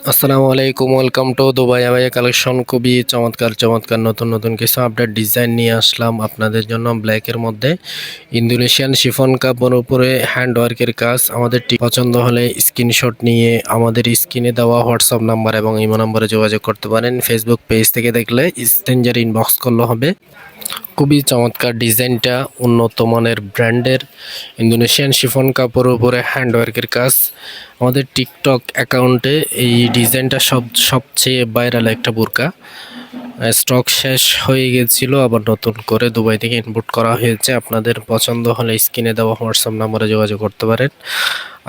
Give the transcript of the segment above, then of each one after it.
আসসালামু আলাইকুম, welcome to Dubai আবাইয়া collection. খুবই চমৎকার চমৎকার নতুন নতুন কিছু আপডেট ডিজাইন নিয়ে আসলাম আপনাদের জন্য। ব্ল্যাকের মধ্যে ইন্দোনেশিয়ান শিফন কাপড়ের উপরে হ্যান্ড ওয়ার্কের কাজ। আমাদের পছন্দ হলে স্ক্রিনশট নিয়ে আমাদের স্ক্রিনে দেওয়া হোয়াটসঅ্যাপ নাম্বার এবং ইমো নম্বরে যোগাযোগ করতে পারেন। ফেসবুক পেজ থেকে দেখলে স্ট্রেঞ্জার ইনবক্স করলে হবে। খুবই চমৎকার ডিজাইনটা, উন্নত মানের ব্র্যান্ডের ইন্দোনেশিয়ান শিফন কাপড়ের উপরে হ্যান্ডওয়ার্কের কাজ। আমাদের টিকটক অ্যাকাউন্টে এই ডিজাইনটা সবচেয়ে ভাইরাল একটা বোরকা। স্টক শেষ হয়ে গেছিলো, আবার নতুন করে দুবাই থেকে ইনপুট করা হয়েছে। আপনাদের পছন্দ হলে স্ক্রিনে দেওয়া হোয়াটসঅ্যাপ নাম্বারে যোগাযোগ করতে পারেন।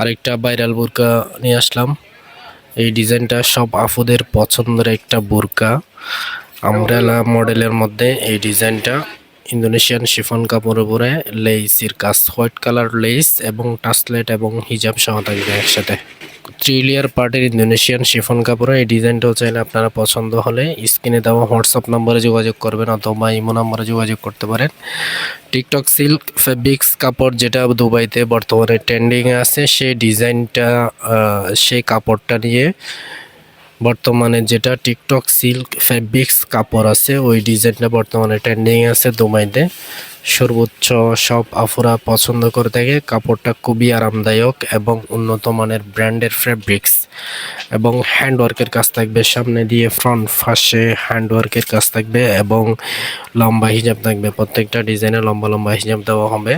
আরেকটা ভাইরাল বোরকা নিয়ে আসলাম। এই ডিজাইনটা সব আফুদের পছন্দের একটা বোরকা, আমব্রেলা মডেলের মধ্যে। এই ডিজাইনটা ইন্দোনেশিয়ান শিফন কাপড়ের উপরে লেসের কাজ, হোয়াইট কালার লেস এবং টাসলেট এবং হিজাব সহ থাকবে একসাথে। 3 লেয়ার পার্টের ইন্দোনেশিয়ান শিফন কাপড়ে এই ডিজাইনটাও চাইলে আপনারা পছন্দ হলে স্ক্রিনে দেওয়া হোয়াটসঅ্যাপ নাম্বারে যোগাযোগ করবেন অথবা ইমো নাম্বারে যোগাযোগ করতে পারেন। টিকটক সিল্ক ফেব্রিক্স কাপড় যেটা দুবাইতে বর্তমানে ট্রেন্ডিংয়ে আছে, সেই ডিজাইনটা সেই কাপড়টা নিয়ে বর্তমানে যেটা টিকটক সিল্ক ফেব্রিক্স কাপড় আছে, ওই ডিজাইনটা বর্তমানে ট্রেন্ডিং আছে দুবাইতে। সর্বোচ্চ সব আফুরা পছন্দ করে থাকে। কাপড়টা খুবই আরামদায়ক এবং উন্নত মানের ব্র্যান্ডের ফেব্রিক্স এবং হ্যান্ডওয়ার্কের কাজ থাকবে। সামনে দিয়ে ফ্রন্ট ফাঁসে হ্যান্ডওয়ার্কের কাজ থাকবে এবং লম্বা হিজাব থাকবে। প্রত্যেকটা ডিজাইনে লম্বা লম্বা হিজাব দেওয়া হবে।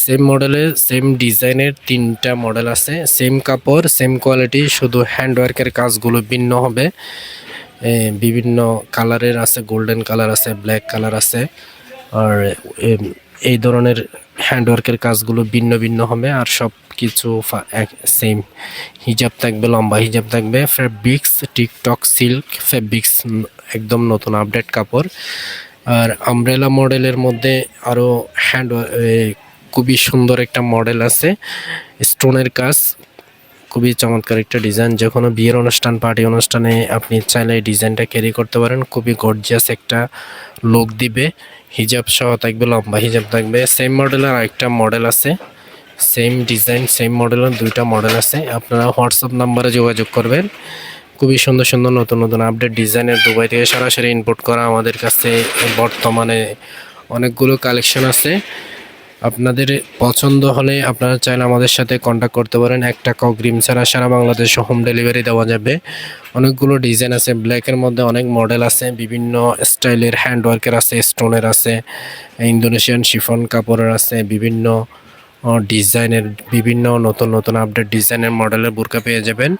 সেম মডেলের সেম ডিজাইনের 3টা মডেল আছে, সেম কাপড় সেম কোয়ালিটি, শুধু হ্যান্ডওয়ার্কের কাজগুলো ভিন্ন হবে। বিভিন্ন কালারের আছে, গোল্ডেন কালার আছে, ব্ল্যাক কালার আছে। আর এই ধরনের হ্যান্ডওয়ার্কের কাজগুলো ভিন্ন ভিন্ন হবে। আর সব কিছু সেম হিজাব থাকবে, লম্বা হিজাব থাকবে। ফেব্রিক্স টিকটক সিল্ক ফেব্রিক্স, একদম নতুন আপডেট কাপড়। আর আমব্রেলা মডেলের মধ্যে আরও খুবই সুন্দর একটা মডেল আছে, স্টোনের কাজ। খুবই চমৎকার একটা ডিজাইন। যে কোনো বিয়ের অনুষ্ঠান, পার্টি অনুষ্ঠানে আপনি চাইলে এই ডিজাইনটা ক্যারি করতে পারেন। খুবই গর্জিয়াস একটা লুক দিবে। হিজাব সহ থাকবে, লম্বা হিজাব থাকবে। সেম মডেলের আরেকটা মডেল আছে, সেম ডিজাইন সেম মডেলের 2টা মডেল আছে। আপনারা হোয়াটসঅ্যাপ নাম্বারে যোগাযোগ করবেন। খুবই সুন্দর সুন্দর নতুন নতুন আপডেট ডিজাইনের দুবাই থেকে সরাসরি ইনপুট করা আমাদের কাছে বর্তমানে অনেকগুলো কালেকশন আছে। আপনাদের পছন্দ হলে আপনারা চাইলে আমাদের সাথে কন্ট্যাক্ট করতে পারেন। 1 টাকা অগ্রিম ছাড়া সারা বাংলাদেশে হোম ডেলিভারি দেওয়া যাবে। অনেকগুলো ডিজাইন আছে, ব্ল্যাকের মধ্যে অনেক মডেল আছে, বিভিন্ন স্টাইলের হ্যান্ডওয়ার্কের আছে, স্টোনের আছে, ইন্দোনেশিয়ান শিফন কাপড়ের আছে, বিভিন্ন ডিজাইনের বিভিন্ন নতুন নতুন আপডেট ডিজাইনের মডেলের বোরকা পেয়ে যাবেন।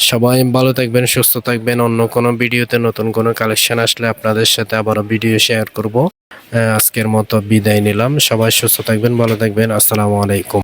সবাই ভালো থাকবেন, সুস্থ থাকবেন। অন্য কোনো ভিডিওতে নতুন কোনো কালেকশন আসলে আপনাদের সাথে আবারও ভিডিও শেয়ার করব। আজকের মতো বিদায় নিলাম। সবাই সুস্থ থাকবেন, ভালো থাকবেন। আসসালামু আলাইকুম।